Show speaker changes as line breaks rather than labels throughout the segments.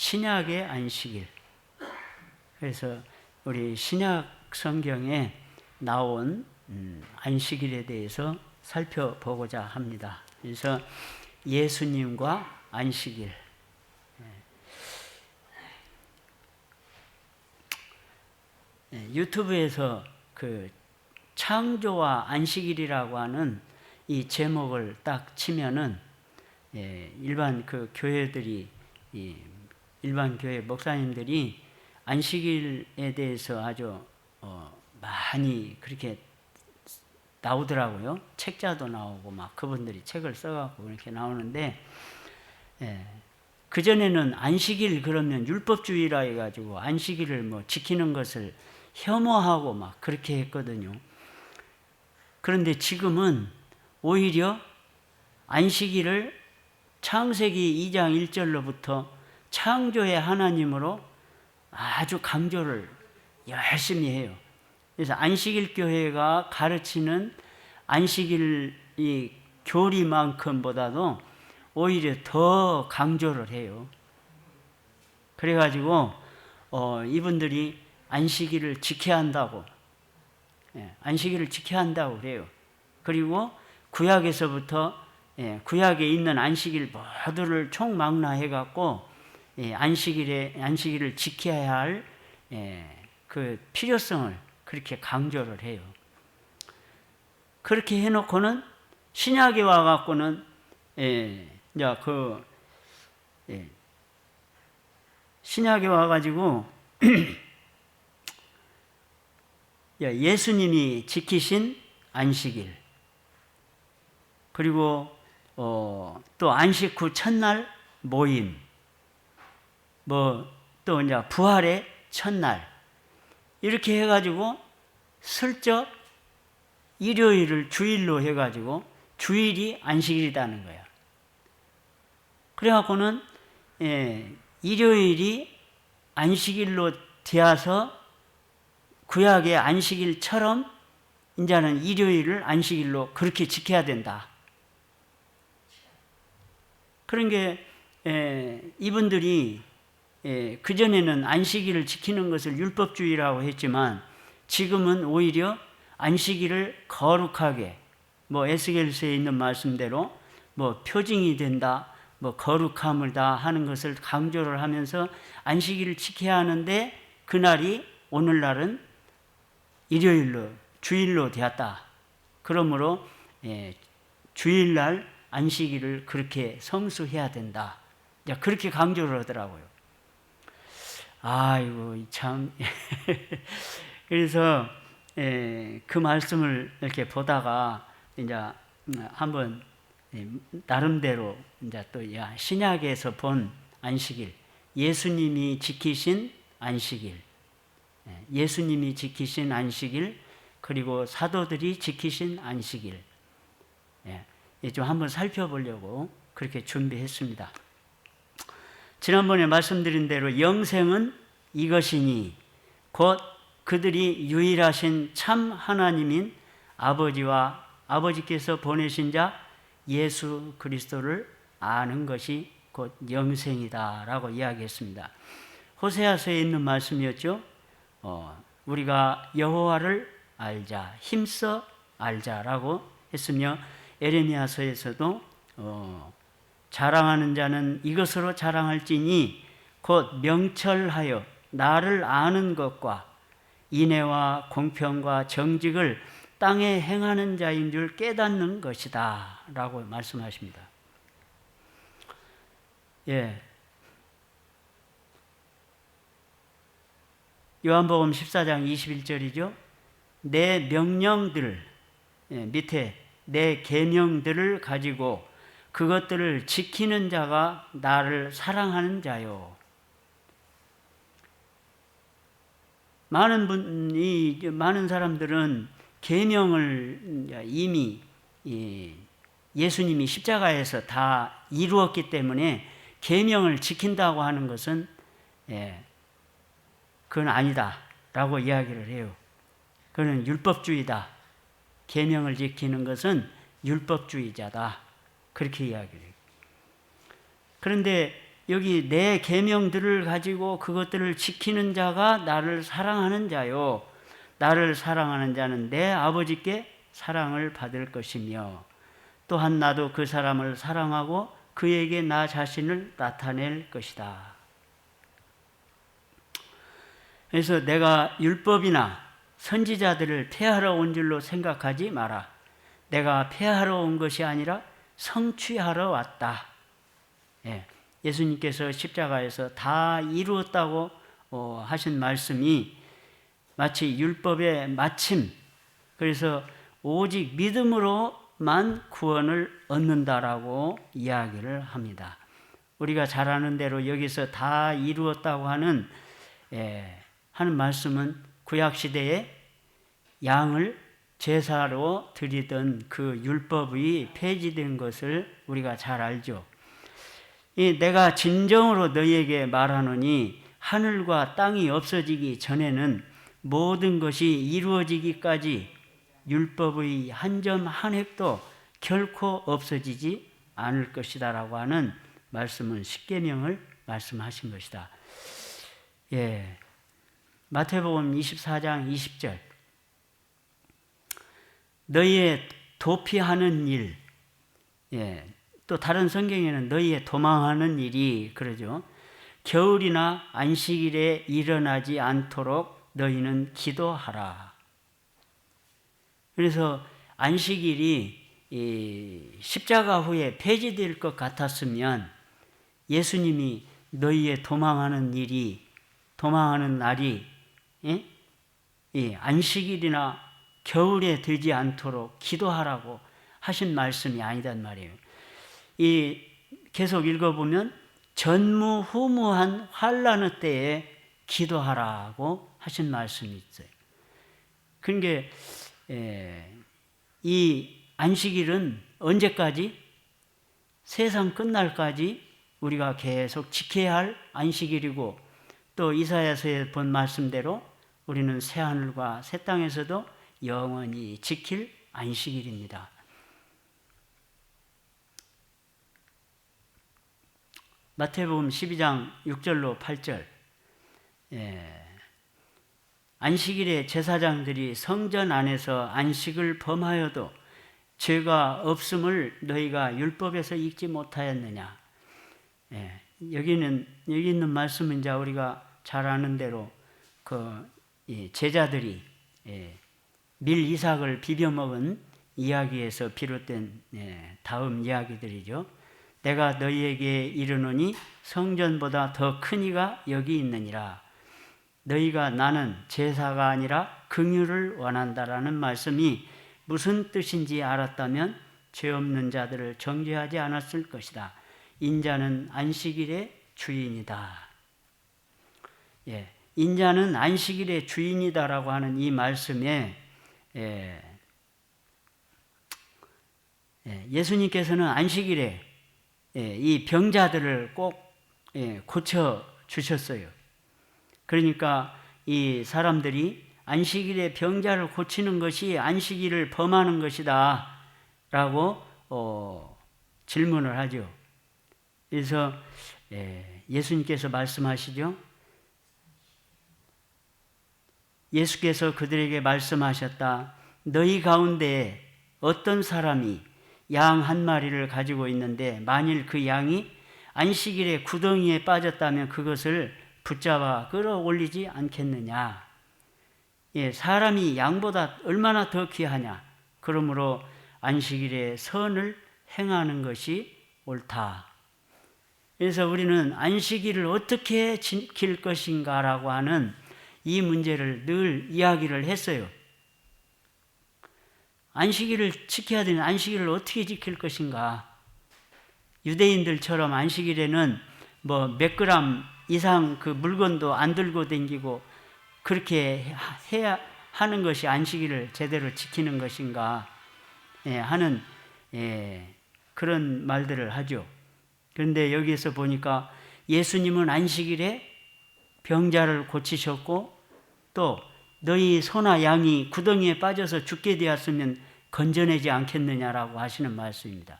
신약의 안식일. 그래서 우리 신약 성경에 나온 안식일에 대해서 살펴보고자 합니다. 그래서 예수님과 안식일. 유튜브에서 그 창조와 안식일이라고 하는 이 제목을 딱 치면은 일반 그 교회들이 일반 교회 목사님들이 안식일에 대해서 아주 많이 그렇게 나오더라고요. 책자도 나오고 막 그분들이 책을 써갖고 이렇게 나오는데 그전에는 안식일 그러면 율법주의라 해가지고 안식일을 뭐 지키는 것을 혐오하고 막 그렇게 했거든요. 그런데 지금은 오히려 안식일을 창세기 2장 1절로부터 창조의 하나님으로 아주 강조를 열심히 해요. 그래서 안식일 교회가 가르치는 안식일 이 교리만큼보다도 오히려 더 강조를 해요. 그래가지고 이분들이 안식일을 지켜야 한다고, 안식일을 지켜야 한다고 그래요. 그리고 구약에서부터 구약에 있는 안식일 모두를 총망라해갖고 안식일을 지켜야 할 그 필요성을 그렇게 강조를 해요. 그렇게 해놓고는 신약에 와갖고는 신약에 와가지고 예수님이 지키신 안식일, 그리고 또 안식 후 첫날 모임, 또 이제 부활의 첫날, 이렇게 해가지고 슬쩍 일요일을 주일로 해가지고 주일이 안식일이라는 거야. 그래갖고는 일요일이 안식일로 되어서 구약의 안식일처럼 이제는 일요일을 안식일로 그렇게 지켜야 된다. 그런 게 이분들이 그전에는 안식일을 지키는 것을 율법주의라고 했지만 지금은 오히려 안식일을 거룩하게, 에스겔서에 있는 말씀대로 표징이 된다, 거룩함을 다 하는 것을 강조를 하면서 안식일을 지켜야 하는데 그날이 오늘날은 일요일로, 주일로 되었다. 그러므로 주일날 안식일을 그렇게 성수해야 된다. 그렇게 강조를 하더라고요. 아이고 참. 그래서 그 말씀을 이렇게 보다가 이제 한번 나름대로 이제 또 신약에서 본 안식일, 예수님이 지키신 안식일, 예수님이 지키신 안식일, 그리고 사도들이 지키신 안식일, 좀 한번 살펴보려고 그렇게 준비했습니다. 지난번에 말씀드린 대로 영생은 이것이니 곧 그들이 유일하신 참 하나님인 아버지와 아버지께서 보내신 자 예수 그리스도를 아는 것이 곧 영생이다 라고 이야기했습니다. 호세아서에 있는 말씀이었죠. 우리가 여호와를 알자, 힘써 알자라고 했으며 에레미야서에서도 자랑하는 자는 이것으로 자랑할지니 곧 명철하여 나를 아는 것과 인애와 공평과 정직을 땅에 행하는 자인 줄 깨닫는 것이다 라고 말씀하십니다. 요한복음 14장 21절이죠. 내 명령들, 밑에 내 계명들을 가지고 그것들을 지키는 자가 나를 사랑하는 자요. 많은 사람들은 계명을 이미 예수님이 십자가에서 다 이루었기 때문에 계명을 지킨다고 하는 것은 그건 아니다 라고 이야기를 해요. 그건 율법주의다. 계명을 지키는 것은 율법주의자다. 그렇게 이야기를 해요. 그런데 여기 내 계명들을 가지고 그것들을 지키는 자가 나를 사랑하는 자요. 나를 사랑하는 자는 내 아버지께 사랑을 받을 것이며 또한 나도 그 사람을 사랑하고 그에게 나 자신을 나타낼 것이다. 그래서 내가 율법이나 선지자들을 폐하러 온 줄로 생각하지 마라. 내가 폐하러 온 것이 아니라 성취하러 왔다. 예수님께서 십자가에서 다 이루었다고 하신 말씀이 마치 율법의 마침, 그래서 오직 믿음으로만 구원을 얻는다라고 이야기를 합니다. 우리가 잘 아는 대로 여기서 다 이루었다고 하는 말씀은 구약시대에 양을 제사로 드리던 그 율법이 폐지된 것을 우리가 잘 알죠. 내가 진정으로 너희에게 말하노니 하늘과 땅이 없어지기 전에는 모든 것이 이루어지기까지 율법의 한 점 한 획도 결코 없어지지 않을 것이다 라고 하는 말씀은 십계명을 말씀하신 것이다. 마태복음 24장 20절 너희의 도피하는 일, 또 다른 성경에는 너희의 도망하는 일이 그러죠. 겨울이나 안식일에 일어나지 않도록 너희는 기도하라. 그래서 안식일이 십자가 후에 폐지될 것 같았으면 예수님이 너희의 도망하는 날이 안식일이나 겨울에 되지 않도록 기도하라고 하신 말씀이 아니단 말이에요. 계속 읽어보면 전무후무한 환난의 때에 기도하라고 하신 말씀이 있어요. 그러니까 이 안식일은 언제까지? 세상 끝날까지 우리가 계속 지켜야 할 안식일이고 또 이사야서에 본 말씀대로 우리는 새하늘과 새 땅에서도 영원히 지킬 안식일입니다. 마태복음 12장 6절로 8절 안식일에 제사장들이 성전 안에서 안식을 범하여도 죄가 없음을 너희가 율법에서 읽지 못하였느냐. 여기 있는 말씀은 이제 우리가 잘 아는 대로 제자들이 밀 이삭을 비벼 먹은 이야기에서 비롯된 다음 이야기들이죠. 내가 너희에게 이르노니 성전보다 더 큰 이가 여기 있느니라. 너희가 나는 제사가 아니라 긍휼을 원한다라는 말씀이 무슨 뜻인지 알았다면 죄 없는 자들을 정죄하지 않았을 것이다. 인자는 안식일의 주인이다. 인자는 안식일의 주인이다라고 하는 이 말씀에 예수님께서는 안식일에 이 병자들을 꼭 고쳐 주셨어요. 그러니까 이 사람들이 안식일에 병자를 고치는 것이 안식일을 범하는 것이다 라고 질문을 하죠. 그래서 예수님께서 말씀하시죠. 예수께서 그들에게 말씀하셨다. 너희 가운데 어떤 사람이 양 한 마리를 가지고 있는데 만일 그 양이 안식일에 구덩이에 빠졌다면 그것을 붙잡아 끌어올리지 않겠느냐. 사람이 양보다 얼마나 더 귀하냐. 그러므로 안식일에 선을 행하는 것이 옳다. 그래서 우리는 안식일을 어떻게 지킬 것인가라고 하는 이 문제를 늘 이야기를 했어요. 안식일을 지켜야 되는 안식일을 어떻게 지킬 것인가. 유대인들처럼 안식일에는 몇 그램 이상 그 물건도 안 들고 다니고 그렇게 해야 하는 것이 안식일을 제대로 지키는 것인가 하는 그런 말들을 하죠. 그런데 여기에서 보니까 예수님은 안식일에 병자를 고치셨고 또 너희 소나 양이 구덩이에 빠져서 죽게 되었으면 건져내지 않겠느냐라고 하시는 말씀입니다.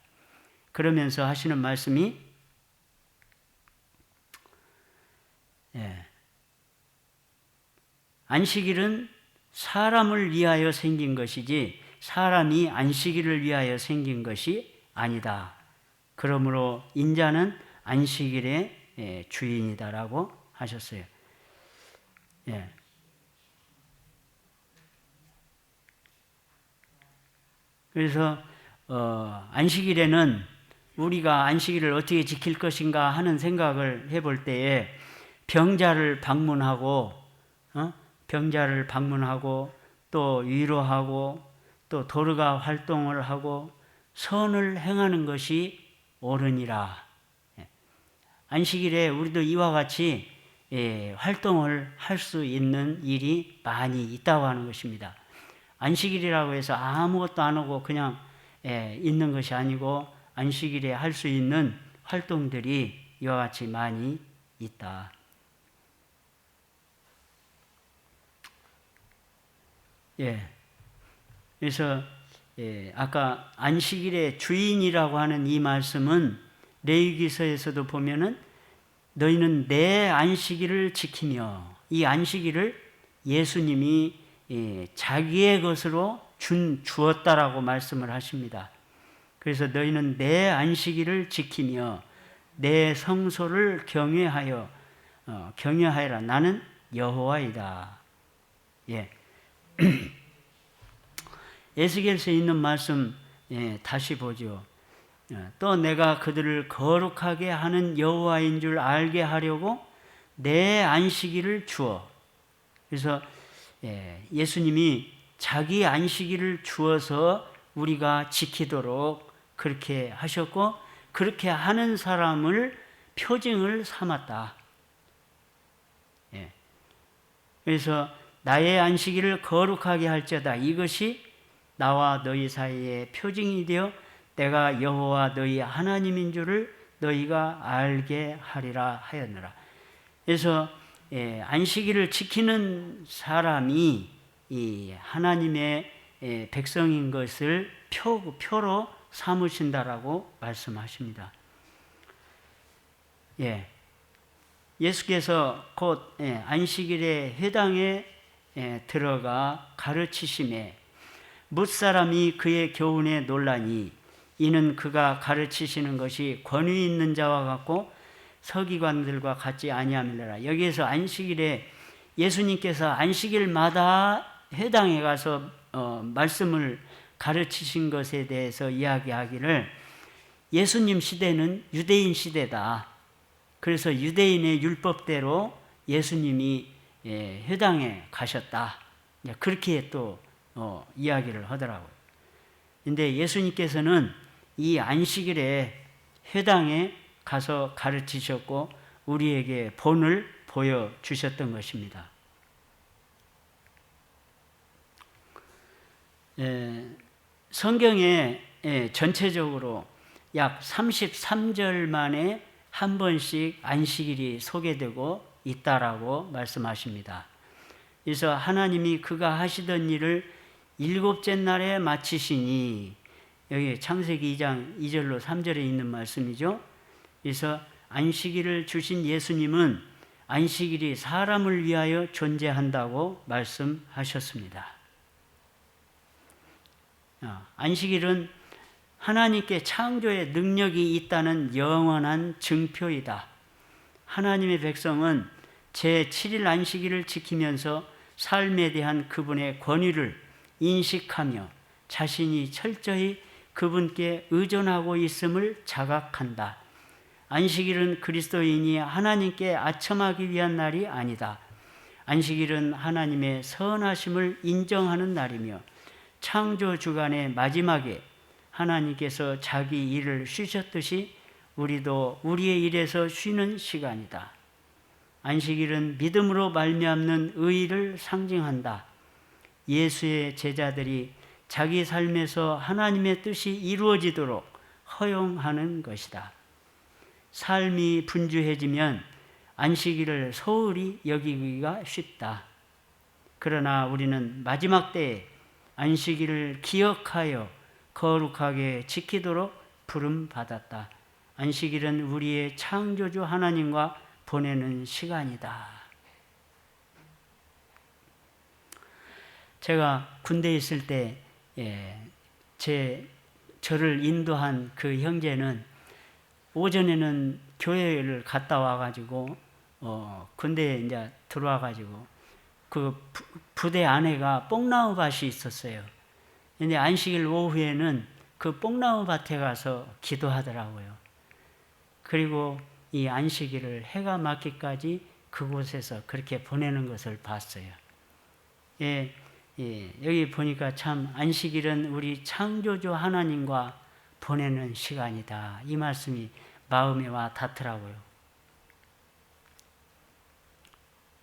그러면서 하시는 말씀이 예. 안식일은 사람을 위하여 생긴 것이지 사람이 안식일을 위하여 생긴 것이 아니다. 그러므로 인자는 안식일의 주인이다라고 하셨어요. 예. 그래서 안식일에는 우리가 안식일을 어떻게 지킬 것인가 하는 생각을 해볼 때에 병자를 방문하고 또 위로하고 또 도르가 활동을 하고 선을 행하는 것이 옳으니라. 안식일에 우리도 이와 같이 활동을 할 수 있는 일이 많이 있다고 하는 것입니다. 안식일이라고 해서 아무것도 안 하고 그냥 있는 것이 아니고 안식일에 할 수 있는 활동들이 이와 같이 많이 있다. 그래서 아까 안식일의 주인이라고 하는 이 말씀은 레위기서에서도 보면은 너희는 내 안식일을 지키며, 이 안식일을 예수님이 자기의 것으로 주었다라고 말씀을 하십니다. 그래서 너희는 내 안식일을 지키며 내 성소를 경외하여라. 나는 여호와이다. 에스겔서에 있는 말씀 다시 보죠. 또 내가 그들을 거룩하게 하는 여호와인 줄 알게 하려고 내 안식일을 주어. 그래서 예수님이 자기 안식일을 주어서 우리가 지키도록 그렇게 하셨고, 그렇게 하는 사람을 표징을 삼았다. 그래서 나의 안식일을 거룩하게 할지어다. 이것이 나와 너희 사이에 표징이 되어 내가 여호와 너희 하나님인 줄을 너희가 알게 하리라 하였느라. 그래서 안식일을 지키는 사람이 이 하나님의 백성인 것을 표로 삼으신다라고 말씀하십니다. 예수께서 곧 안식일의 회당에 들어가 가르치심에 뭇사람이 그의 교훈에 놀라니 이는 그가 가르치시는 것이 권위 있는 자와 같고 서기관들과 같지 아니함이라. 여기에서 안식일에 예수님께서 안식일마다 회당에 가서 말씀을 가르치신 것에 대해서 이야기하기를 예수님 시대는 유대인 시대다. 그래서 유대인의 율법대로 예수님이 회당에 가셨다. 그렇게 또 이야기를 하더라고요. 근데 예수님께서는 이 안식일에 회당에 가서 가르치셨고 우리에게 본을 보여주셨던 것입니다. 성경에 전체적으로 약 33절 만에 한 번씩 안식일이 소개되고 있다라고 말씀하십니다. 그래서 하나님이 그가 하시던 일을 일곱째 날에 마치시니, 여기 창세기 2장 2절로 3절에 있는 말씀이죠. 그래서 안식일을 주신 예수님은 안식일이 사람을 위하여 존재한다고 말씀하셨습니다. 안식일은 하나님께 창조의 능력이 있다는 영원한 증표이다. 하나님의 백성은 제7일 안식일을 지키면서 삶에 대한 그분의 권위를 인식하며 자신이 철저히 그분께 의존하고 있음을 자각한다. 안식일은 그리스도인이 하나님께 아첨하기 위한 날이 아니다. 안식일은 하나님의 선하심을 인정하는 날이며 창조 주간의 마지막에 하나님께서 자기 일을 쉬셨듯이 우리도 우리의 일에서 쉬는 시간이다. 안식일은 믿음으로 말미암는 의의를 상징한다. 예수의 제자들이 자기 삶에서 하나님의 뜻이 이루어지도록 허용하는 것이다. 삶이 분주해지면 안식일을 소홀히 여기기가 쉽다. 그러나 우리는 마지막 때에 안식일을 기억하여 거룩하게 지키도록 부름받았다. 안식일은 우리의 창조주 하나님과 보내는 시간이다. 제가 군대에 있을 때 저를 인도한 그 형제는 오전에는 교회를 갔다 와가지고 군대에 이제 들어와가지고 그 부대 안에가 뽕나무 밭이 있었어요. 근데 안식일 오후에는 그 뽕나무 밭에 가서 기도하더라고요. 그리고 이 안식일을 해가 맞기까지 그곳에서 그렇게 보내는 것을 봤어요. 여기 보니까 참 안식일은 우리 창조주 하나님과 보내는 시간이다. 이 말씀이 마음에 와 닿더라고요.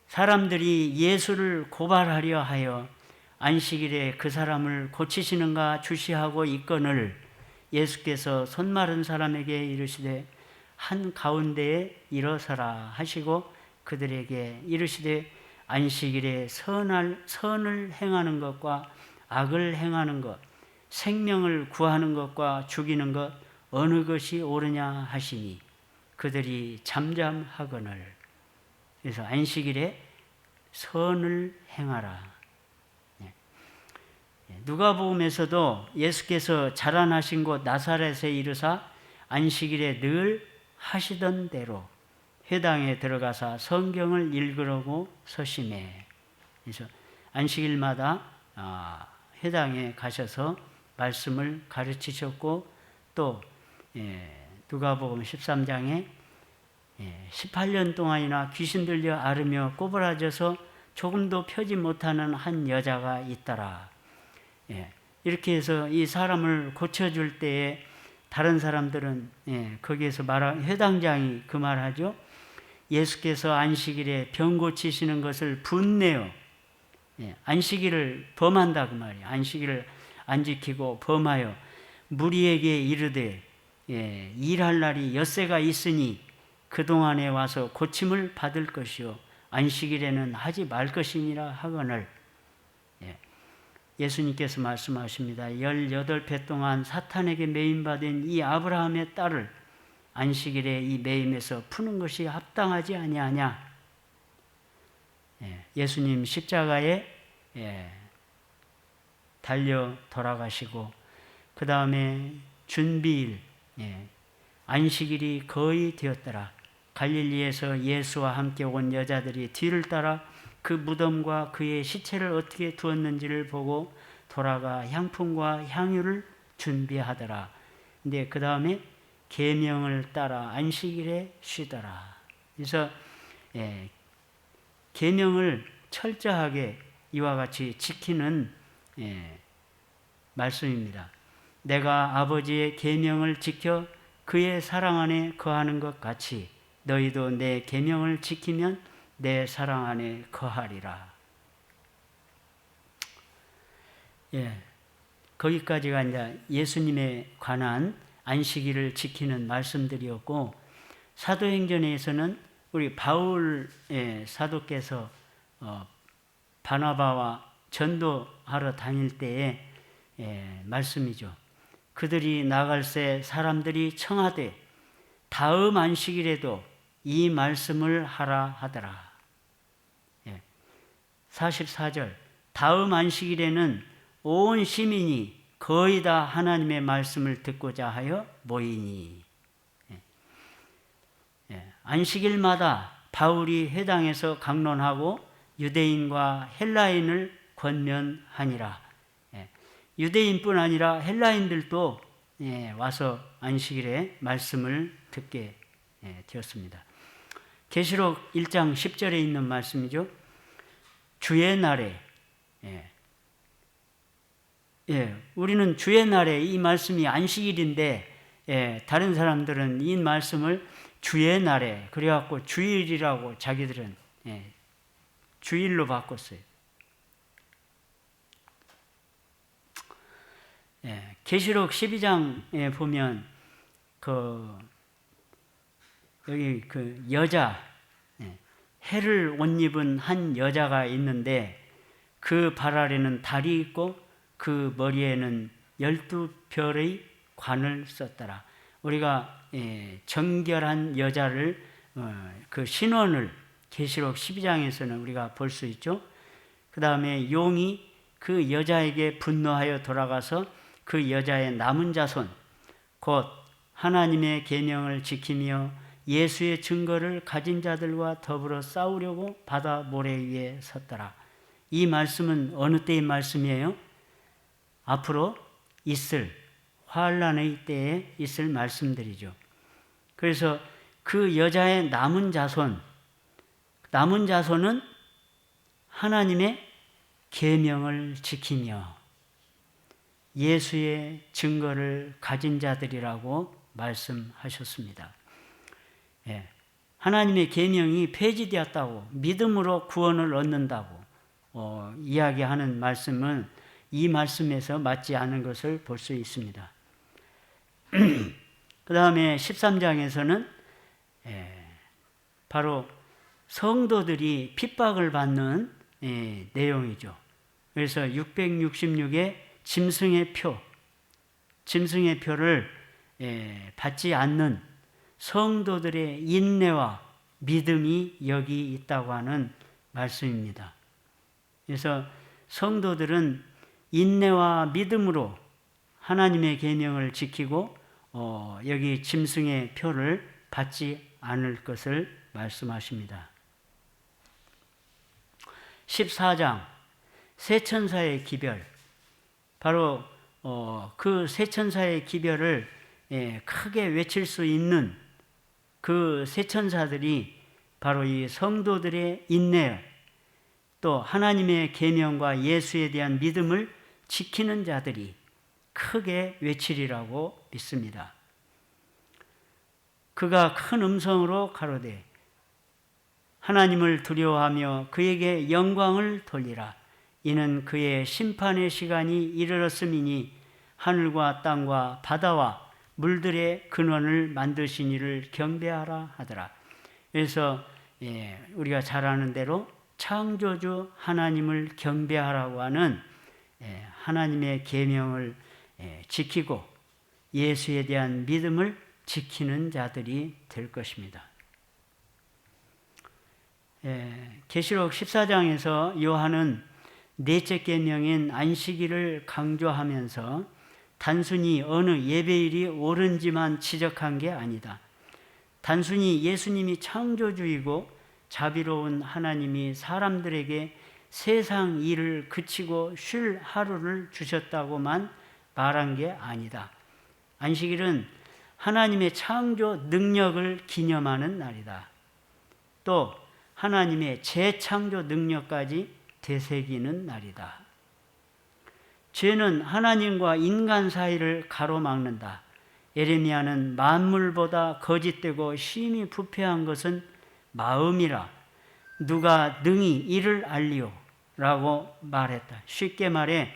사람들이 예수를 고발하려 하여 안식일에 그 사람을 고치시는가 주시하고 있거늘 예수께서 손마른 사람에게 이르시되 한 가운데에 일어서라 하시고 그들에게 이르시되 안식일에 선을 행하는 것과 악을 행하는 것, 생명을 구하는 것과 죽이는 것 어느 것이 옳으냐 하시니 그들이 잠잠하거늘. 그래서 안식일에 선을 행하라. 누가복음에서도 예수께서 자라나신 곳 나사렛에 이르사 안식일에 늘 하시던 대로 회당에 들어가사 성경을 읽으려고 서심해. 그래서 안식일마다 회당에 가셔서 말씀을 가르치셨고 또 누가복음 13장에 18년 동안이나 귀신 들려 앓으며 꼬부라져서 조금도 펴지 못하는 한 여자가 있더라. 이렇게 해서 이 사람을 고쳐줄 때에 다른 사람들은 거기에서 회당장이 그 말하죠. 예수께서 안식일에 병 고치시는 것을 분내어 안식일을 범한다 그 말이에요. 안식일을 안 지키고 범하여 무리에게 이르되 일할 날이 엿새가 있으니 그동안에 와서 고침을 받을 것이요 안식일에는 하지 말 것이니라 하거늘. 예수님께서 말씀하십니다. 18배 동안 사탄에게 매임받은 이 아브라함의 딸을 안식일에 이 매임에서 푸는 것이 합당하지 아니하냐. 예수님 십자가에 달려 돌아가시고 그 다음에 준비일 안식일이 거의 되었더라. 갈릴리에서 예수와 함께 온 여자들이 뒤를 따라 그 무덤과 그의 시체를 어떻게 두었는지를 보고 돌아가 향품과 향유를 준비하더라. 근데 그 다음에 계명을 따라 안식일에 쉬더라. 그래서 계명을 철저하게 이와 같이 지키는 말씀입니다. 내가 아버지의 계명을 지켜 그의 사랑 안에 거하는 것 같이 너희도 내 계명을 지키면 내 사랑 안에 거하리라. 거기까지가 이제 예수님에 관한 안식일을 지키는 말씀들이었고, 사도행전에서는 우리 바울의 사도께서 바나바와 전도하러 다닐 때의 말씀이죠. 그들이 나갈새 사람들이 청하되 다음 안식일에도 이 말씀을 하라 하더라. 44절 다음 안식일에는 온 시민이 거의 다 하나님의 말씀을 듣고자 하여 모이니. 안식일마다 바울이 회당에서 강론하고 유대인과 헬라인을 권면하니라. 유대인뿐 아니라 헬라인들도 와서 안식일에 말씀을 듣게 되었습니다. 계시록 1장 10절에 있는 말씀이죠. 주의 날에 우리는 주의 날에 이 말씀이 안식일인데 다른 사람들은 이 말씀을 주의 날에 그래갖고 주일이라고 자기들은 주일로 바꿨어요. 계시록 12장에 보면 여기 그 여자 해를 옷 입은 한 여자가 있는데 그 발 아래는 달이 있고 그 머리에는 12별의 관을 썼더라. 우리가 정결한 여자를 그 신원을 계시록 12장에서는 우리가 볼 수 있죠. 그 다음에 용이 그 여자에게 분노하여 돌아가서 그 여자의 남은 자손 곧 하나님의 계명을 지키며 예수의 증거를 가진 자들과 더불어 싸우려고 바다 모래 위에 섰더라. 이 말씀은 어느 때의 말씀이에요? 앞으로 있을 환란의 때에 있을 말씀들이죠. 그래서 그 여자의 남은 자손은 하나님의 계명을 지키며 예수의 증거를 가진 자들이라고 말씀하셨습니다. 하나님의 계명이 폐지되었다고 믿음으로 구원을 얻는다고 이야기하는 말씀은 이 말씀에서 맞지 않은 것을 볼 수 있습니다. 그 다음에 13장에서는 바로 성도들이 핍박을 받는 내용이죠. 그래서 666의 짐승의 표를 받지 않는 성도들의 인내와 믿음이 여기 있다고 하는 말씀입니다. 그래서 성도들은 인내와 믿음으로 하나님의 계명을 지키고 여기 짐승의 표를 받지 않을 것을 말씀하십니다. 14장 세천사의 기별, 바로 그 세천사의 기별을 크게 외칠 수 있는 그 세천사들이 바로 이 성도들의 인내, 또 하나님의 계명과 예수에 대한 믿음을 지키는 자들이 크게 외치리라고 믿습니다. 그가 큰 음성으로 가로되 하나님을 두려워하며 그에게 영광을 돌리라. 이는 그의 심판의 시간이 이르렀음이니 하늘과 땅과 바다와 물들의 근원을 만드신 이를 경배하라 하더라. 그래서 우리가 잘 아는 대로 창조주 하나님을 경배하라고 하는 하나님의 계명을 지키고 예수에 대한 믿음을 지키는 자들이 될 것입니다. 계시록 14장에서 요한은 넷째 계명인 안식일을 강조하면서 단순히 어느 예배일이 옳은지만 지적한 게 아니다. 단순히 예수님이 창조주이고 자비로운 하나님이 사람들에게 세상 일을 그치고 쉴 하루를 주셨다고만 말한 게 아니다. 안식일은 하나님의 창조 능력을 기념하는 날이다. 또 하나님의 재창조 능력까지 되새기는 날이다. 죄는 하나님과 인간 사이를 가로막는다. 예레미야는 만물보다 거짓되고 심히 부패한 것은 마음이라 누가 능히 이를 알리오 라고 말했다. 쉽게 말해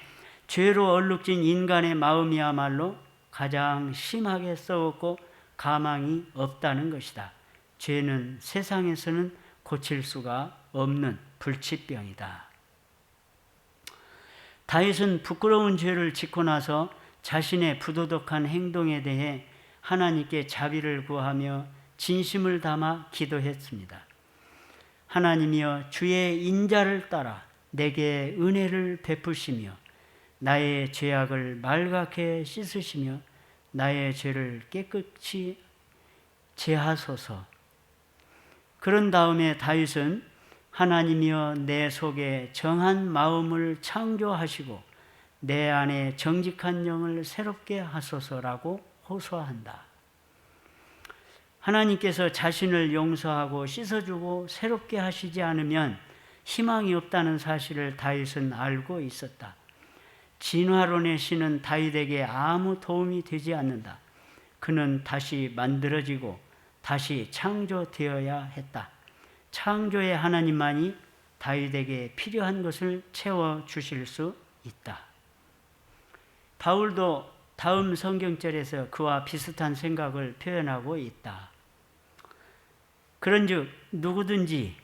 죄로 얼룩진 인간의 마음이야말로 가장 심하게 썩었고 가망이 없다는 것이다. 죄는 세상에서는 고칠 수가 없는 불치병이다. 다윗은 부끄러운 죄를 짓고 나서 자신의 부도덕한 행동에 대해 하나님께 자비를 구하며 진심을 담아 기도했습니다. 하나님이여 주의 인자를 따라 내게 은혜를 베푸시며 나의 죄악을 말갛게 씻으시며 나의 죄를 깨끗이 제하소서. 그런 다음에 다윗은 하나님이여 내 속에 정한 마음을 창조하시고 내 안에 정직한 영을 새롭게 하소서라고 호소한다. 하나님께서 자신을 용서하고 씻어주고 새롭게 하시지 않으면 희망이 없다는 사실을 다윗은 알고 있었다. 진화론의 신은 다윗에게 아무 도움이 되지 않는다. 그는 다시 만들어지고 다시 창조되어야 했다. 창조의 하나님만이 다윗에게 필요한 것을 채워주실 수 있다. 바울도 다음 성경절에서 그와 비슷한 생각을 표현하고 있다. 그런즉 누구든지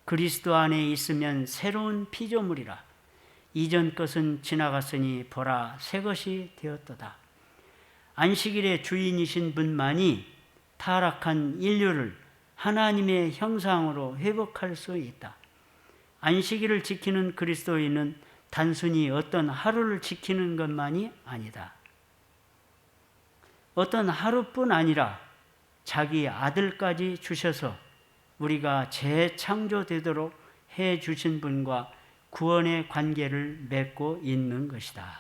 그리스도 안에 있으면 새로운 피조물이라. 이전 것은 지나갔으니 보라 새 것이 되었도다. 안식일의 주인이신 분만이 타락한 인류를 하나님의 형상으로 회복할 수 있다. 안식일을 지키는 그리스도인은 단순히 어떤 하루를 지키는 것만이 아니다. 어떤 하루뿐 아니라 자기 아들까지 주셔서 우리가 재창조되도록 해 주신 분과 구원의 관계를 맺고 있는 것이다.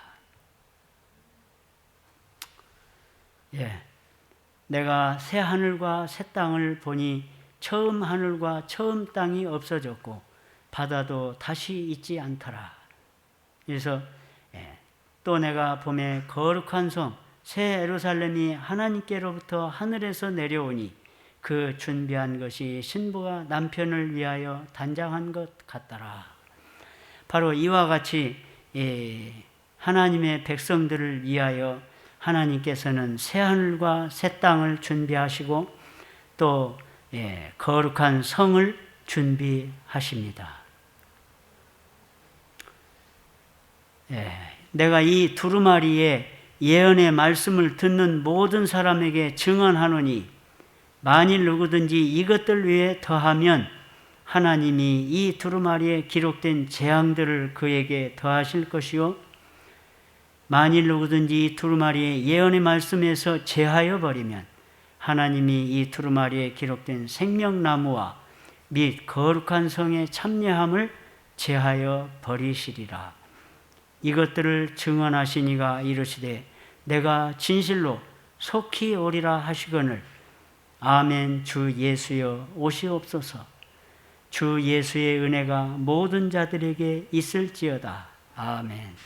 내가 새 하늘과 새 땅을 보니 처음 하늘과 처음 땅이 없어졌고 바다도 다시 있지 않더라. 그래서 또 내가 봄에 거룩한 성 새 예루살렘이 하나님께로부터 하늘에서 내려오니 그 준비한 것이 신부가 남편을 위하여 단장한 것 같더라. 바로 이와 같이 하나님의 백성들을 위하여 하나님께서는 새 하늘과 새 땅을 준비하시고 또 거룩한 성을 준비하십니다. 내가 이 두루마리의 예언의 말씀을 듣는 모든 사람에게 증언하노니 만일 누구든지 이것들 위에 더하면 하나님이 이 두루마리에 기록된 재앙들을 그에게 더하실 것이요 만일 누구든지 이 두루마리의 예언의 말씀에서 제하여 버리면 하나님이 이 두루마리에 기록된 생명나무와 및 거룩한 성의 참여함을 제하여 버리시리라. 이것들을 증언하시니가 이르시되 내가 진실로 속히 오리라 하시거늘 아멘. 주 예수여 오시옵소서. 주 예수의 은혜가 모든 자들에게 있을지어다. 아멘.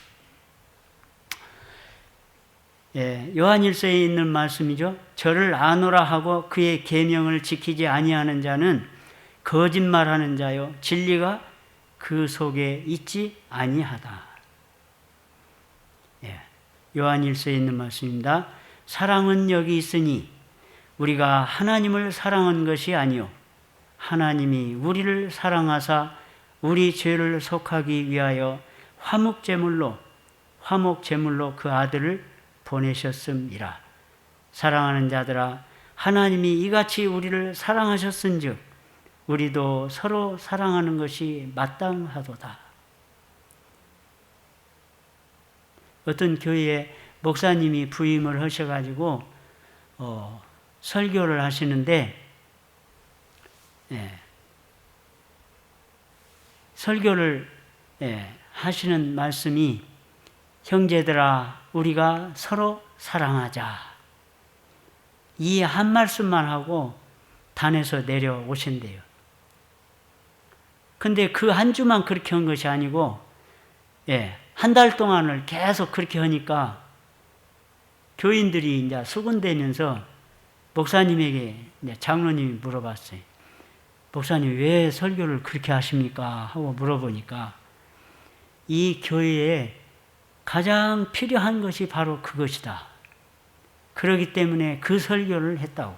요한일서에 있는 말씀이죠. 저를 아노라 하고 그의 계명을 지키지 아니하는 자는 거짓말하는 자요 진리가 그 속에 있지 아니하다. 요한일서에 있는 말씀입니다. 사랑은 여기 있으니 우리가 하나님을 사랑한 것이 아니요 하나님이 우리를 사랑하사 우리 죄를 속하기 위하여 화목제물로 그 아들을 보내셨음이라. 사랑하는 자들아 하나님이 이같이 우리를 사랑하셨은즉 우리도 서로 사랑하는 것이 마땅하도다. 어떤 교회에 목사님이 부임을 하셔가지고 설교를 하시는데 설교를 하시는 말씀이 형제들아 우리가 서로 사랑하자 이 한 말씀만 하고 단에서 내려오신대요. 근데 그 한 주만 그렇게 한 것이 아니고 한 달 동안을 계속 그렇게 하니까 교인들이 이제 수군대면서 목사님에게 이제 장로님이 물어봤어요. 목사님 왜 설교를 그렇게 하십니까? 하고 물어보니까 이 교회에 가장 필요한 것이 바로 그것이다. 그렇기 때문에 그 설교를 했다고.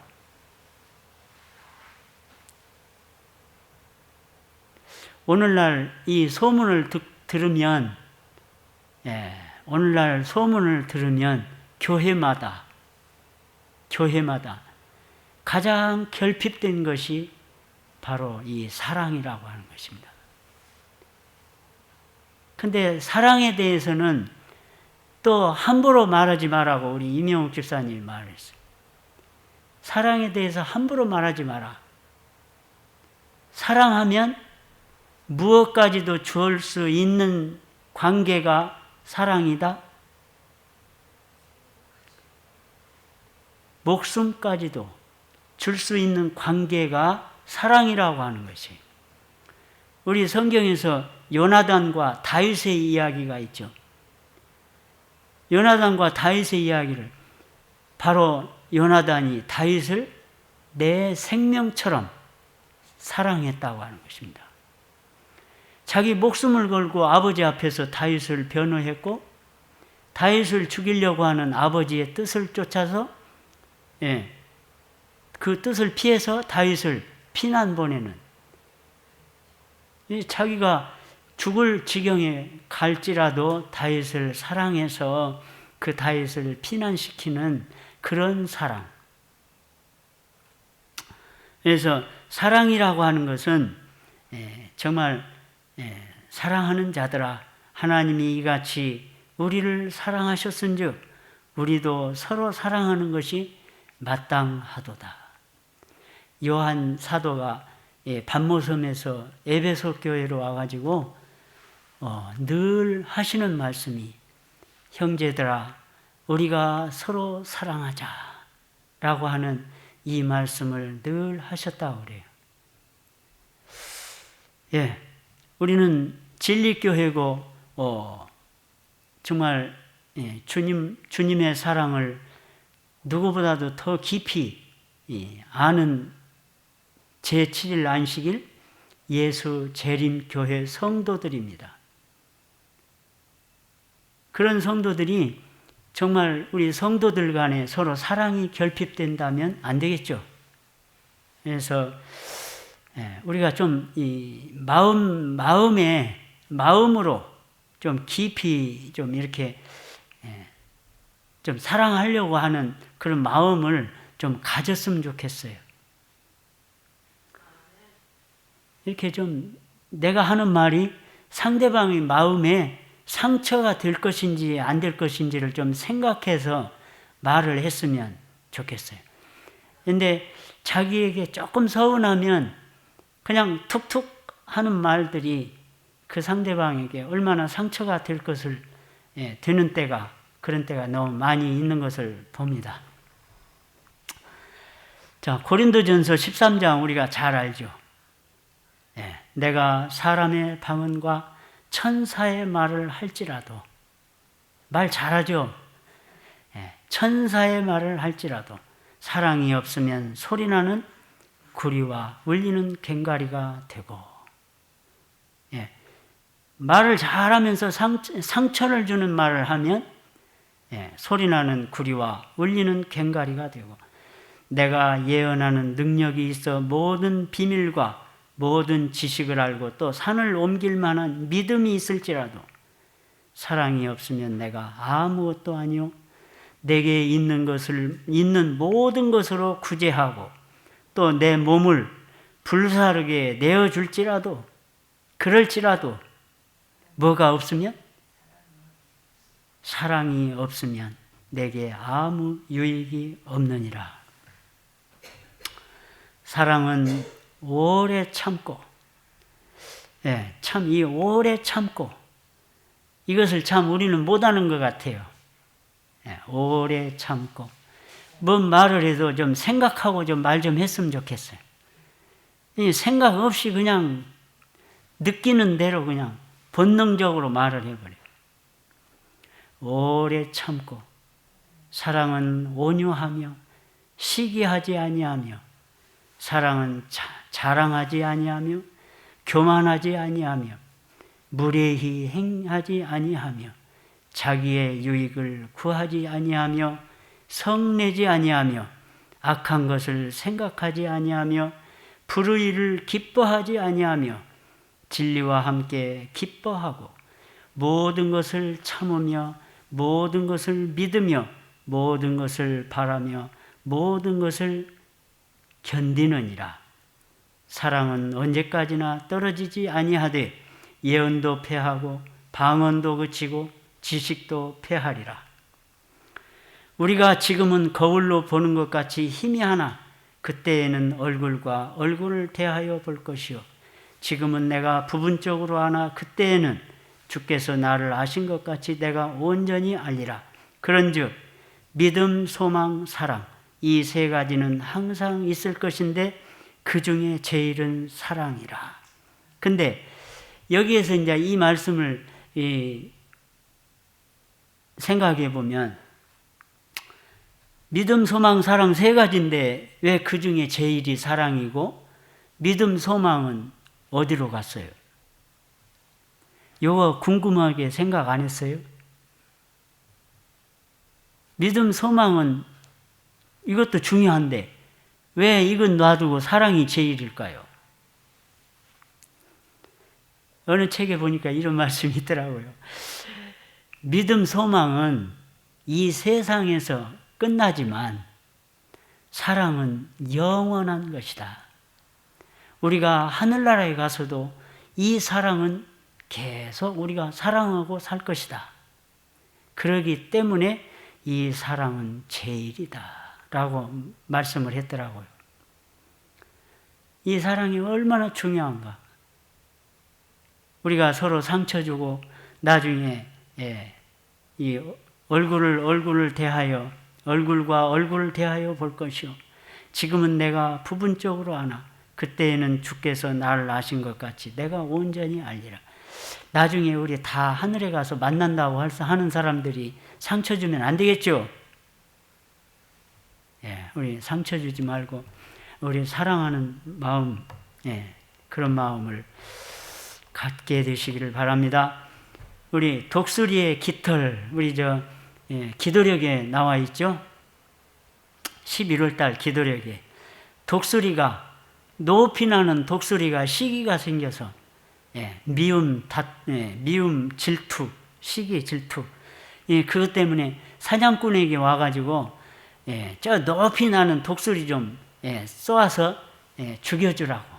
오늘날 이 소문을 들으면 오늘날 소문을 들으면 교회마다 가장 결핍된 것이 바로 이 사랑이라고 하는 것입니다. 근데 사랑에 대해서는 또 함부로 말하지 말라고 우리 임영욱 집사님이 말했어요. 사랑에 대해서 함부로 말하지 마라. 사랑하면 무엇까지도 줄 수 있는 관계가 사랑이다. 목숨까지도 줄 수 있는 관계가 사랑이라고 하는 것이에요. 우리 성경에서 요나단과 다윗의 이야기가 있죠. 요나단과 다윗의 이야기를 바로 요나단이 다윗을 내 생명처럼 사랑했다고 하는 것입니다. 자기 목숨을 걸고 아버지 앞에서 다윗을 변호했고 다윗을 죽이려고 하는 아버지의 뜻을 쫓아서 그 뜻을 피해서 다윗을 피난 보내는 자기가 죽을 지경에 갈지라도 다윗을 사랑해서 그 다윗을 피난시키는 그런 사랑. 그래서 사랑이라고 하는 것은 정말 사랑하는 자들아 하나님이 이같이 우리를 사랑하셨은즉 우리도 서로 사랑하는 것이 마땅하도다. 요한 사도가 반모섬에서 에베소 교회로 와가지고 늘 하시는 말씀이 형제들아 우리가 서로 사랑하자 라고 하는 이 말씀을 늘 하셨다고 그래요. 우리는 진리교회고 정말 주님의 사랑을 누구보다도 더 깊이 아는 제7일 안식일 예수 재림교회 성도들입니다. 그런 성도들이 정말 우리 성도들 간에 서로 사랑이 결핍된다면 안 되겠죠. 그래서 우리가 좀 이 마음으로 좀 깊이 좀 이렇게 좀 사랑하려고 하는 그런 마음을 좀 가졌으면 좋겠어요. 이렇게 좀 내가 하는 말이 상대방의 마음에 상처가 될 것인지 안 될 것인지를 좀 생각해서 말을 했으면 좋겠어요. 근데 자기에게 조금 서운하면 그냥 툭툭 하는 말들이 그 상대방에게 얼마나 상처가 될 것을 되는 때가 그런 때가 너무 많이 있는 것을 봅니다. 자, 고린도전서 13장 우리가 잘 알죠. 내가 사람의 방언과 천사의 말을 할지라도 말 잘하죠. 천사의 말을 할지라도 사랑이 없으면 소리나는 구리와 울리는 괭가리가 되고 말을 잘하면서 상처를 주는 말을 하면 소리나는 구리와 울리는 괭가리가 되고 내가 예언하는 능력이 있어 모든 비밀과 모든 지식을 알고 또 산을 옮길 만한 믿음이 있을지라도 사랑이 없으면 내가 아무것도 아니요 내게 있는 모든 것으로 구제하고 또 내 몸을 불사르게 내어줄지라도 그럴지라도 뭐가 없으면? 사랑이 없으면 내게 아무 유익이 없느니라. 사랑은 오래 참고 참 이 오래 참고 이것을 참 우리는 못하는 것 같아요. 오래 참고 뭔 말을 해도 좀 생각하고 좀 말 좀 했으면 좋겠어요. 생각 없이 그냥 느끼는 대로 그냥 본능적으로 말을 해버려요. 오래 참고 사랑은 온유하며 시기하지 아니하며 사랑은 자랑하지 아니하며 교만하지 아니하며 무례히 행하지 아니하며 자기의 유익을 구하지 아니하며 성내지 아니하며 악한 것을 생각하지 아니하며 불의를 기뻐하지 아니하며 진리와 함께 기뻐하고 모든 것을 참으며 모든 것을 믿으며 모든 것을 바라며 모든 것을 견디느니라. 사랑은 언제까지나 떨어지지 아니하되 예언도 패하고 방언도 그치고 지식도 패하리라. 우리가 지금은 거울로 보는 것 같이 희미하나 그때에는 얼굴과 얼굴을 대하여 볼 것이요 지금은 내가 부분적으로 아나 그때에는 주께서 나를 아신 것 같이 내가 온전히 알리라. 그런즉 믿음, 소망, 사랑 이 세 가지는 항상 있을 것인데 그 중에 제일은 사랑이라. 근데 여기에서 이제 이 말씀을 생각해 보면 믿음, 소망, 사랑 세 가지인데 왜 그 중에 제일이 사랑이고 믿음, 소망은 어디로 갔어요? 이거 궁금하게 생각 안 했어요? 믿음, 소망은 이것도 중요한데 왜 이건 놔두고 사랑이 제일일까요? 어느 책에 보니까 이런 말씀이 있더라고요. 믿음, 소망은 이 세상에서 끝나지만 사랑은 영원한 것이다. 우리가 하늘나라에 가서도 이 사랑은 계속 우리가 사랑하고 살 것이다. 그러기 때문에 이 사랑은 제일이다 라고 말씀을 했더라고요. 이 사랑이 얼마나 중요한가. 우리가 서로 상처 주고 나중에 이 얼굴을 대하여 얼굴과 얼굴을 대하여 볼 것이요. 지금은 내가 부분적으로 아나 그때에는 주께서 나를 아신 것 같이 내가 온전히 알리라. 나중에 우리 다 하늘에 가서 만난다고 하는 사람들이 상처 주면 안 되겠죠? 우리 상처 주지 말고 우리 사랑하는 마음, 그런 마음을 갖게 되시기를 바랍니다. 우리 독수리의 깃털, 우리 기도력에 나와 있죠? 11월 달 기도력에 독수리가 높이 나는 독수리가 시기가 생겨서 미움, 질투, 시기, 질투. 그것 때문에 사냥꾼에게 와가지고 저 높이 나는 독수리 좀 쏘아서 죽여주라고.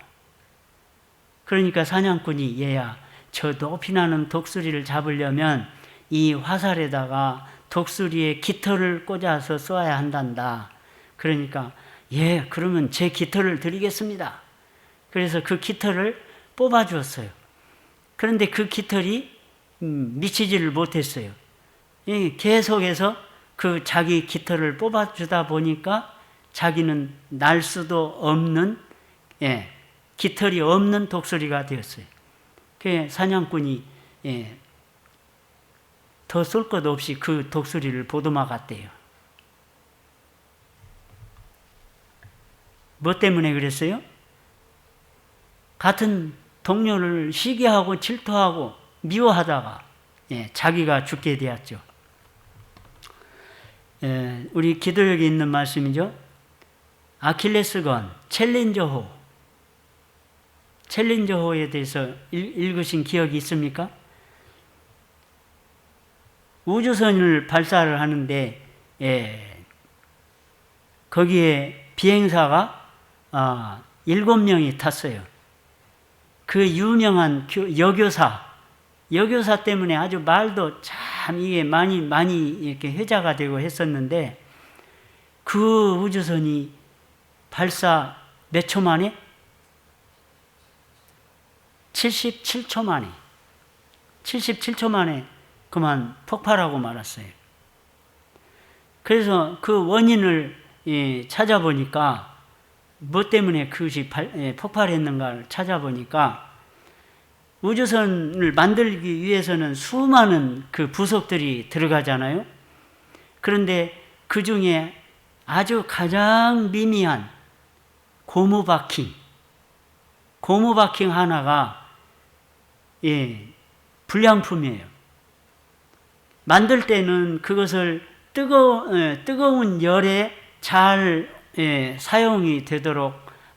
그러니까 사냥꾼이 얘야 저 높이 나는 독수리를 잡으려면 이 화살에다가 독수리의 깃털을 꽂아서 쏘아야 한단다. 그러니까 그러면 제 깃털을 드리겠습니다. 그래서 그 깃털을 뽑아 주었어요. 그런데 그 깃털이 미치지를 못했어요. 계속해서 그 자기 깃털을 뽑아 주다 보니까 자기는 날 수도 없는 깃털이 없는 독수리가 되었어요. 그 사냥꾼이 더 쏠 것 없이 그 독수리를 보도막았대요. 뭐 때문에 그랬어요? 같은 동료를 시기하고 질투하고 미워하다가 자기가 죽게 되었죠. 우리 기도력에 있는 말씀이죠. 아킬레스건 챌린저호. 챌린저호에 대해서 읽으신 기억이 있습니까? 우주선을 발사를 하는데 거기에 비행사가 7명이 탔어요. 그 유명한 여교사 때문에 아주 말도 참 이게 많이 이렇게 회자가 되고 했었는데 그 우주선이 발사 몇 초 만에? 77초 만에 그만 폭발하고 말았어요. 그래서 그 원인을 찾아보니까 뭐 때문에 그것이 폭발했는가를 찾아보니까 우주선을 만들기 위해서는 수많은 그 부속들이 들어가잖아요. 그런데 그 중에 아주 가장 미미한 고무바킹 하나가 불량품이에요. 만들 때는 그것을 뜨거운 열에 잘 사용이 되도록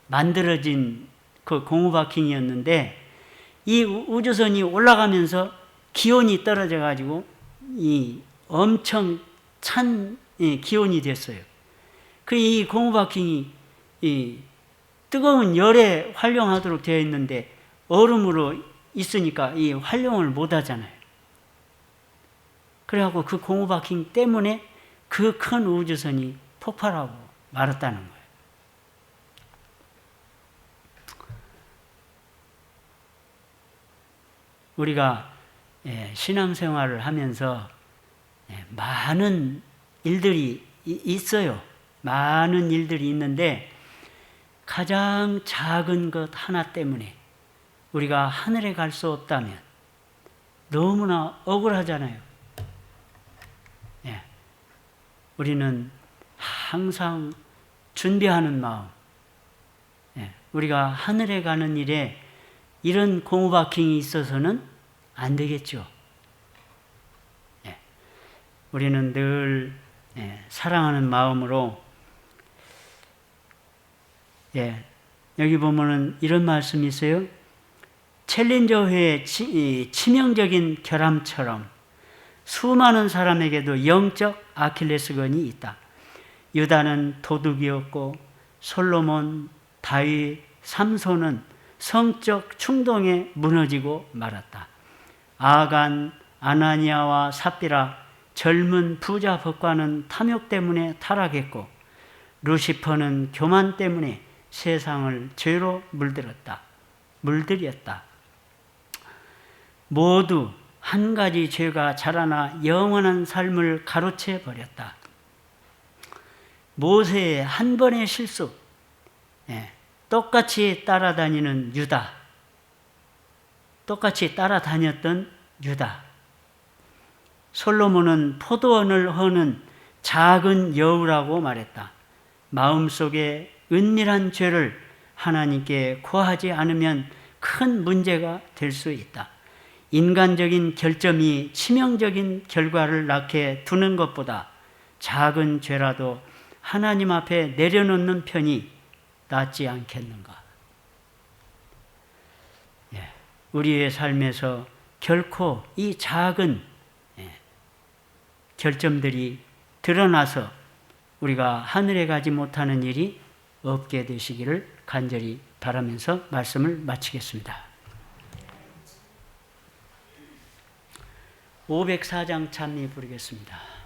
만들어진 그 고무바킹이었는데 이 우주선이 올라가면서 기온이 떨어져 가지고 이 엄청 찬 기온이 됐어요. 그 이 고무바킹이 이 뜨거운 열에 활용하도록 되어 있는데 얼음으로 있으니까 이 활용을 못 하잖아요. 그래갖고 그 고무바킹 때문에 그 큰 우주선이 폭발하고 말았다는 거예요. 우리가 신앙생활을 하면서 많은 일들이 있어요. 많은 일들이 있는데 가장 작은 것 하나 때문에 우리가 하늘에 갈 수 없다면 너무나 억울하잖아요. 우리는 항상 준비하는 마음, 우리가 하늘에 가는 일에 이런 고무바킹이 있어서는 안 되겠죠. 우리는 늘 사랑하는 마음으로 여기 보면은 이런 말씀이 있어요. 챌린저회의 치명적인 결함처럼 수많은 사람에게도 영적 아킬레스건이 있다. 유다는 도둑이었고 솔로몬, 다윗, 삼손은 성적 충동에 무너지고 말았다. 아간, 아나니아와 삽비라 젊은 부자 법관은 탐욕 때문에 타락했고 루시퍼는 교만 때문에 세상을 죄로 물들였다. 모두 한 가지 죄가 자라나 영원한 삶을 가로채 버렸다. 모세의 한 번의 실수, 똑같이 따라다니는 유다, 똑같이 따라다녔던 유다. 솔로몬은 포도원을 허는 작은 여우라고 말했다. 마음속에 은밀한 죄를 하나님께 고하지 않으면 큰 문제가 될 수 있다. 인간적인 결점이 치명적인 결과를 낳게 두는 것보다 작은 죄라도 하나님 앞에 내려놓는 편이 낫지 않겠는가. 우리의 삶에서 결코 이 작은 결점들이 드러나서 우리가 하늘에 가지 못하는 일이 없게 되시기를 간절히 바라면서 말씀을 마치겠습니다. 504장 찬미 부르겠습니다.